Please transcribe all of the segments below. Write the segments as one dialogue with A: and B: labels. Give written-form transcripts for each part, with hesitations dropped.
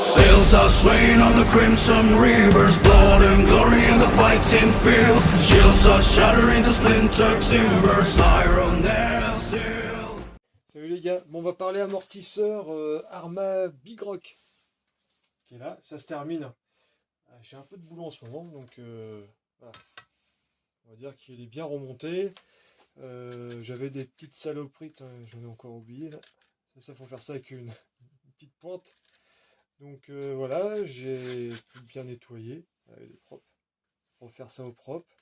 A: Sails are swaying on the crimson rivers, blood and glory in the fighting fields. Shields are shattering the splintered timbers, iron and steel.
B: Salut les gars, bon, on va parler amortisseur Arma Big Rock qui est là, ça se termine. J'ai un peu de boulot en ce moment, donc voilà. On va dire qu'il est bien remonté. J'avais des petites saloperies, j'en ai encore oublié là. Ça faut faire ça avec une petite pointe. Donc voilà, j'ai pu bien nettoyer, il est propre. Refaire ça au propre,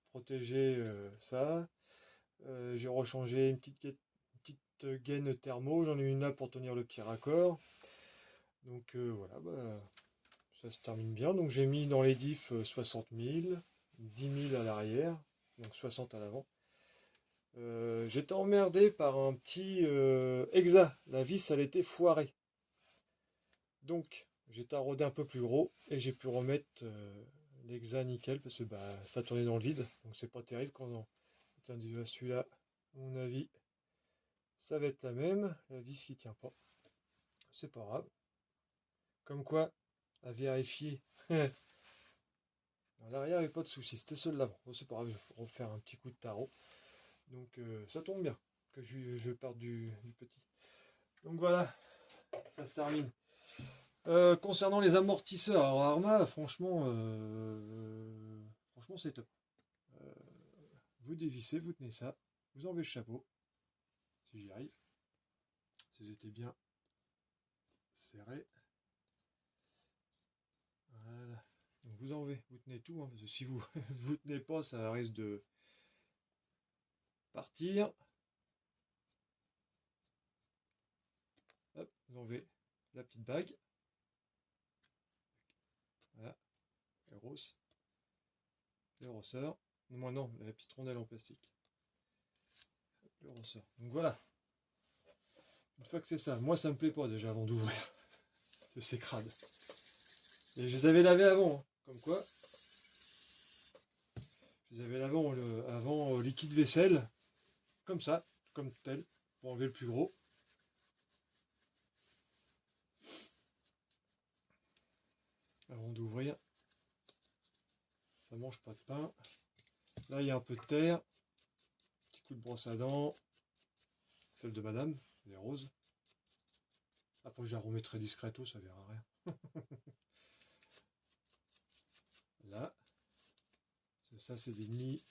B: protéger ça. J'ai rechangé une petite gaine thermo, j'en ai une là pour tenir le petit raccord. Donc voilà, ça se termine bien. Donc j'ai mis dans les diffs 60 000, 10 000 à l'arrière, donc 60 à l'avant. J'étais emmerdé par un petit hexa, la vis elle était foirée. Donc j'ai taraudé un peu plus gros et j'ai pu remettre l'hexa nickel parce que ça tournait dans le vide, donc c'est pas terrible quand on... Attendez, celui-là, à mon avis, ça va être la même, la vis qui tient pas. C'est pas grave. Comme quoi, à vérifier. À l'arrière, il n'y avait pas de soucis, c'était seul l'avant. Bon, c'est pas grave, je vais refaire un petit coup de tarot. Donc ça tombe bien que je parte du petit. Donc voilà, ça se termine. Concernant les amortisseurs, alors Arma, franchement c'est top. Vous dévissez, vous tenez ça, vous enlevez le chapeau, si j'y arrive. Si j'étais bien serré. Voilà. Donc vous enlevez, vous tenez tout, hein, parce que si vous vous tenez pas, ça risque de partir. Hop, vous enlevez la petite bague. Voilà, le ressort. Non, non, la petite rondelle en plastique. Le ressort. Donc voilà. Une fois que c'est ça, moi ça me plaît pas déjà avant d'ouvrir. C'est crade. Et je les avais lavés avant, hein. Comme quoi. Je les avais lavés avant liquide vaisselle. Comme ça, comme tel, pour enlever le plus gros. Avant d'ouvrir. Ça mange pas de pain. Là il y a un peu de terre. Petit coup de brosse à dents. Celle de madame, les roses. Après je la remettrai discreto, ça verra rien. Là. Ça c'est des nids.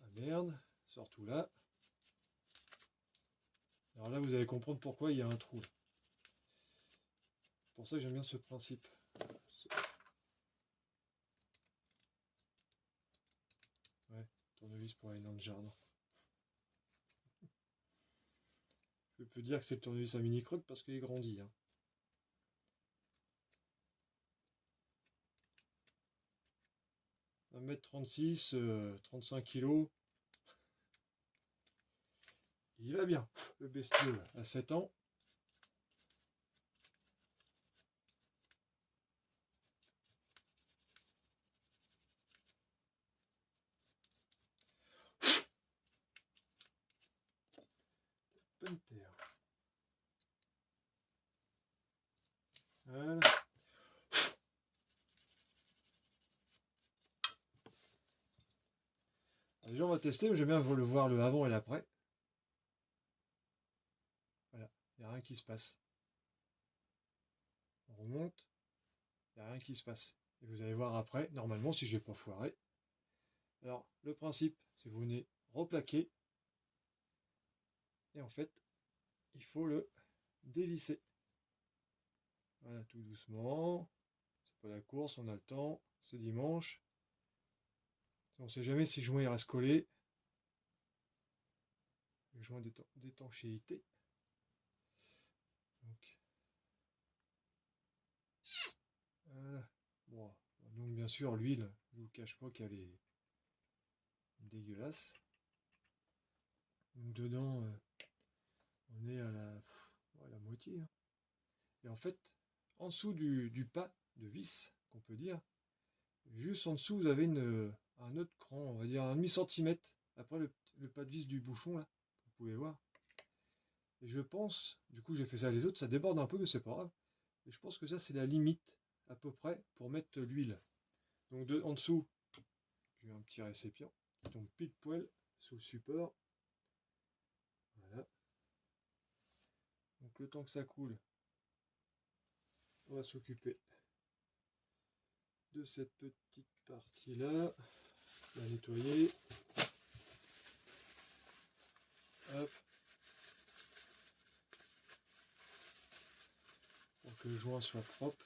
B: Ah merde. Surtout là. Alors là vous allez comprendre pourquoi il y a un trou. C'est pour ça que j'aime bien ce principe. Ouais, tournevis pour aller dans le jardin. Je peux dire que c'est le tournevis à mini croc parce qu'il grandit. Hein. 1m36, 35 kg. Il va bien, le bestiau à 7 ans. Panther. Voilà. Déjà on va tester, j'aime bien le voir le avant et l'après. Voilà, il n'y a rien qui se passe. On remonte, il n'y a rien qui se passe. Et vous allez voir après, normalement si je n'ai pas foiré. Alors le principe, c'est que vous venez replaquer. Et en fait, il faut le dévisser. Voilà, tout doucement. C'est pas la course, on a le temps. C'est dimanche. On ne sait jamais si le joint il reste collé. Le joint d'étanchéité. Donc, voilà. Bon, donc bien sûr l'huile, je vous cache pas qu'elle est dégueulasse. Donc dedans, on est à la moitié. Hein. Et en fait, en dessous du pas de vis, qu'on peut dire, juste en dessous, vous avez un autre cran, on va dire un demi-centimètre après le pas de vis du bouchon là, vous pouvez voir. Et je pense, du coup j'ai fait ça les autres, ça déborde un peu mais c'est pas grave. Et je pense que ça c'est la limite à peu près pour mettre l'huile. Donc en dessous, j'ai un petit récipient qui tombe pile poil sous le support. Voilà. Donc le temps que ça coule, on va s'occuper de cette petite partie là, la nettoyer. Hop. Pour que le joint soit propre.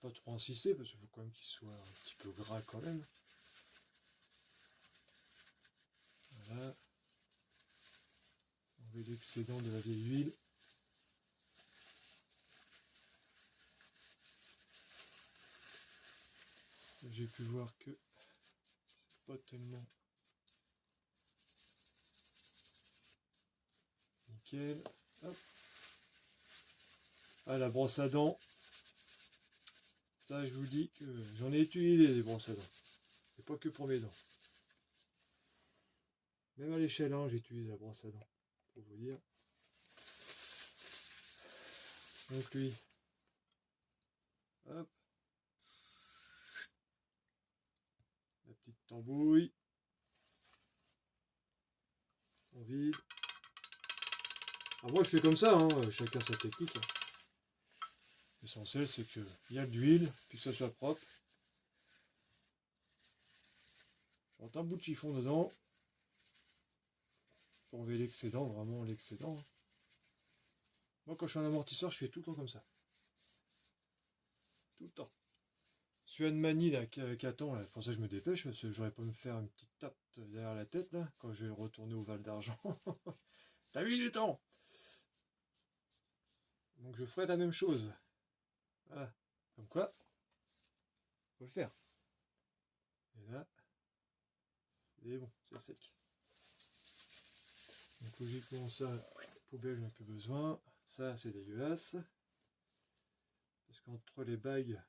B: Pas trop insister parce qu'il faut quand même qu'il soit un petit peu gras quand même. Voilà. Enlever l'excédent de la vieille huile. J'ai pu voir que c'est pas tellement nickel. Hop. Ah, la brosse à dents. Ça, je vous dis que j'en ai utilisé des brosses à dents. Et pas que pour mes dents. Même à l'échelle 1, j'utilise la brosse à dents. Pour vous dire. Donc lui. Hop. La petite tambouille. On vide. Alors moi je fais comme ça, hein, chacun sa technique. L'essentiel c'est qu'il y a de l'huile, puis que ça soit propre. Je rentre un bout de chiffon dedans. Pour enlever l'excédent, vraiment l'excédent. Moi quand je suis un amortisseur, je fais tout le temps comme ça. Tout le temps. Suan Mani là, qui attend, là, pour ça je me dépêche, parce que j'aurais pas me faire une petite tape derrière la tête là, quand je vais retourner au Val d'Argent. T'as vu du temps. Donc je ferai la même chose. Voilà. Comme quoi, faut le faire. Et là, c'est bon, c'est sec. Donc logiquement ça, poubelle, j'en ai plus besoin. Ça c'est dégueulasse. Parce qu'entre les bagues,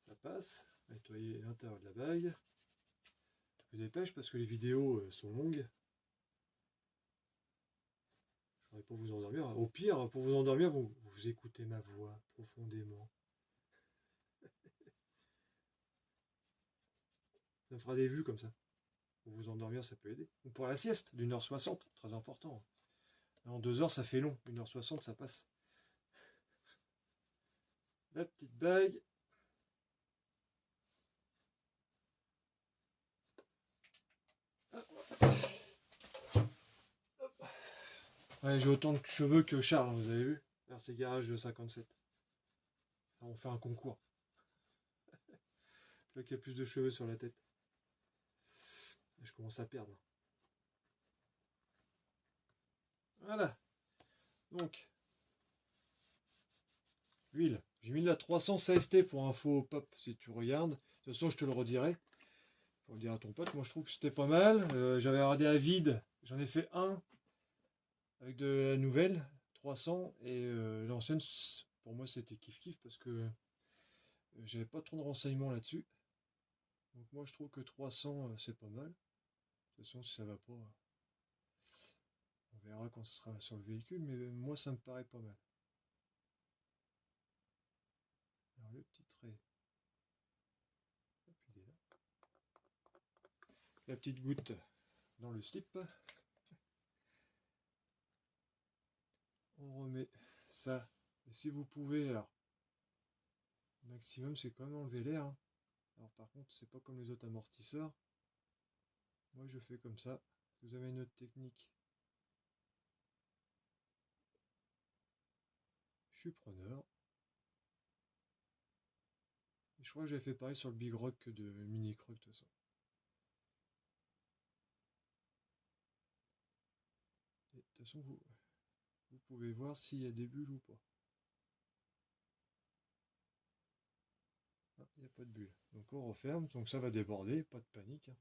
B: ça passe. Nettoyer l'intérieur de la bague. Je me dépêche parce que les vidéos sont longues. Je voudrais pas vous endormir. Au pire, pour vous endormir, vous écoutez ma voix profondément. Ça me fera des vues comme ça. Pour vous endormir, ça peut aider. Ou pour la sieste, d'1h60, très important. En 2 heures, ça fait long. 1h60, ça passe. La petite bague. Ouais, j'ai autant de cheveux que Charles, vous avez vu, vers ses garages de 57. Ça, on fait un concours. Celui qui a plus de cheveux sur la tête. Je commence à perdre. Voilà. Donc, l'huile. J'ai mis de la 300 CST pour info pop si tu regardes. De toute façon, je te le redirai. Pour le dire à ton pote, moi je trouve que c'était pas mal. J'avais regardé à vide. J'en ai fait un avec de la nouvelle 300 et l'ancienne, pour moi c'était kiff kiff parce que j'avais pas trop de renseignements là-dessus. Donc moi je trouve que 300 c'est pas mal. De toute façon, si ça va pas, on verra quand ce sera sur le véhicule, mais moi ça me paraît pas mal. Alors le petit trait, hop, il est là. La petite goutte dans le slip. On remet ça. Et si vous pouvez, alors, maximum c'est quand même enlever l'air. Hein. Alors par contre, c'est pas comme les autres amortisseurs. Moi je fais comme ça. Vous avez une autre technique. Je suis preneur. Et je crois que j'avais fait pareil sur le Big Rock que de Mini Croc de toute façon. Et de toute façon, vous pouvez voir s'il y a des bulles ou pas. Ah, il n'y a pas de bulles. Donc on referme, donc ça va déborder, pas de panique. Hein.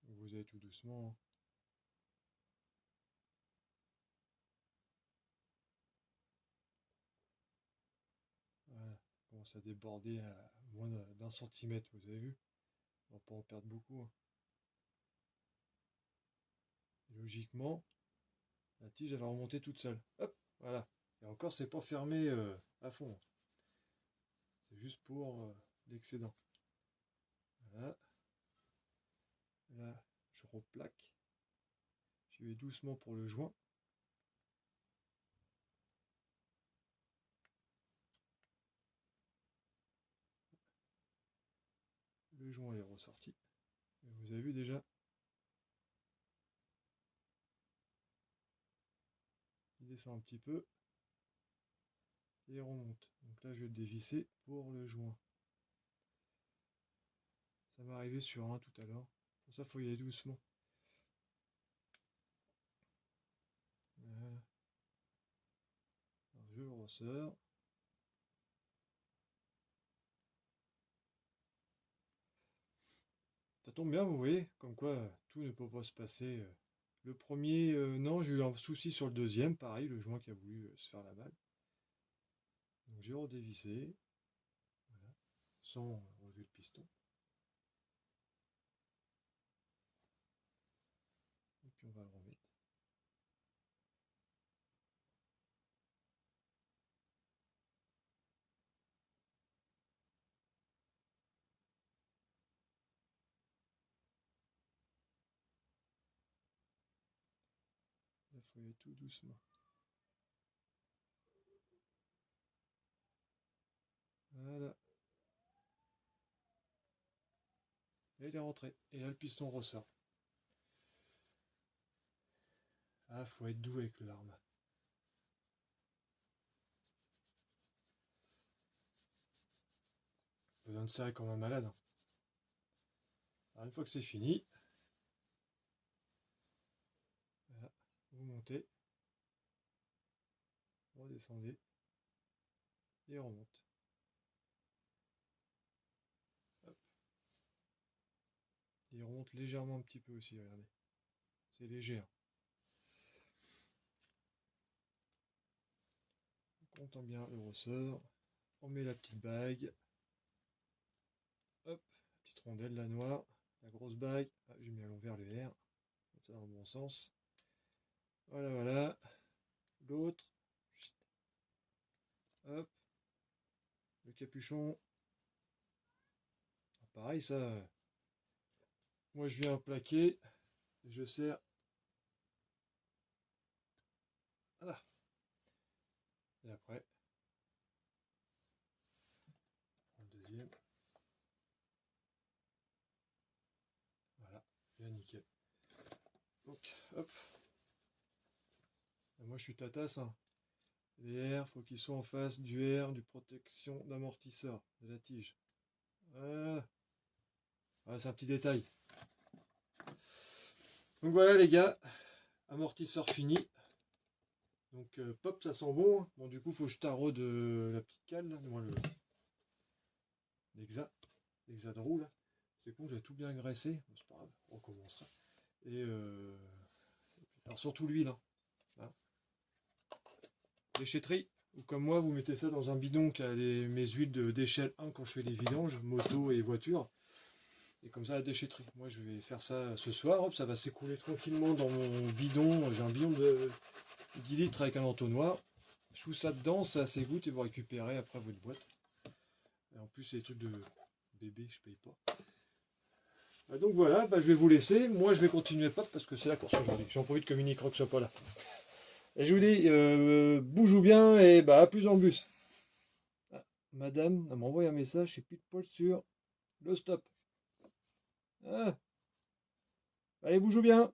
B: Vous allez tout doucement. Hein. Voilà, commence à déborder à moins d'1 centimètre, vous avez vu. On va pas en perdre beaucoup. Hein. logiquement, la tige elle va remonter toute seule. Hop, voilà. Et encore, c'est pas fermé à fond. C'est juste pour l'excédent. Voilà. Là, je replaque. Je vais doucement pour le joint. Le joint est ressorti. Et vous avez vu déjà, il descend un petit peu et il remonte. Donc là, je vais le dévisser pour le joint. Ça m'est arrivé sur un tout à l'heure. Pour ça, il faut y aller doucement. Voilà. Alors, je le ressors. Ça tombe bien, vous voyez, comme quoi tout ne peut pas se passer. Le premier, non, j'ai eu un souci sur le deuxième, pareil, le joint qui a voulu se faire la balle. Donc j'ai redévissé, voilà, sans relever le piston. Et puis on va le remettre. Là, il faut y aller tout doucement. Voilà. Et il est rentré. Et là, le piston ressort. Ah, faut être doux avec le Arma. Besoin de serrer comme un malade. Alors, une fois que c'est fini, voilà, vous montez, redescendez et on remonte. Hop. Il remonte légèrement un petit peu aussi, regardez. C'est léger. Hein. On compte bien le ressort. On met la petite bague. Hop, petite rondelle, la noire, la grosse bague. Ah, j'ai mis à l'envers le R. Ça dans le bon sens. Voilà, voilà. L'autre. Hop. Le capuchon. Ah, pareil, ça. Moi, je viens plaquer. Et je serre. Voilà. Et après. Le deuxième. Voilà. Bien nickel. Donc, hop. Et moi, je suis tatasse. Hein. Les R, faut qu'ils soient en face du R, du protection d'amortisseur, de la tige. Voilà. Voilà, c'est un petit détail. Donc voilà les gars, amortisseur fini. Donc pop, ça sent bon. Hein. Bon, du coup, faut que je taraude la petite cale, là, l'exa de roue là. C'est con, j'ai tout bien graissé. Bon, c'est pas grave, on recommencera. Et alors surtout l'huile. Hein. Déchetterie. Ou comme moi, vous mettez ça dans un bidon qui a mes huiles d'échelle 1 quand je fais les vidanges, moto et voiture. Et comme ça, la déchetterie. Moi, je vais faire ça ce soir. Hop, ça va s'écouler tranquillement dans mon bidon. J'ai un bidon de 10 litres avec un entonnoir. Je fous ça dedans, ça s'égoutte et vous récupérez après votre boîte. Et en plus, c'est des trucs de bébé, je paye pas. Donc voilà, je vais vous laisser. Moi, je vais continuer pas parce que c'est la course aujourd'hui. J'en profite que Mini Croc soit pas là. Et je vous dis, bougez bien et à plus en bus. Ah, madame, elle m'a envoyé un message, c'est pile poil sur le stop. Ah. Allez, bougez bien.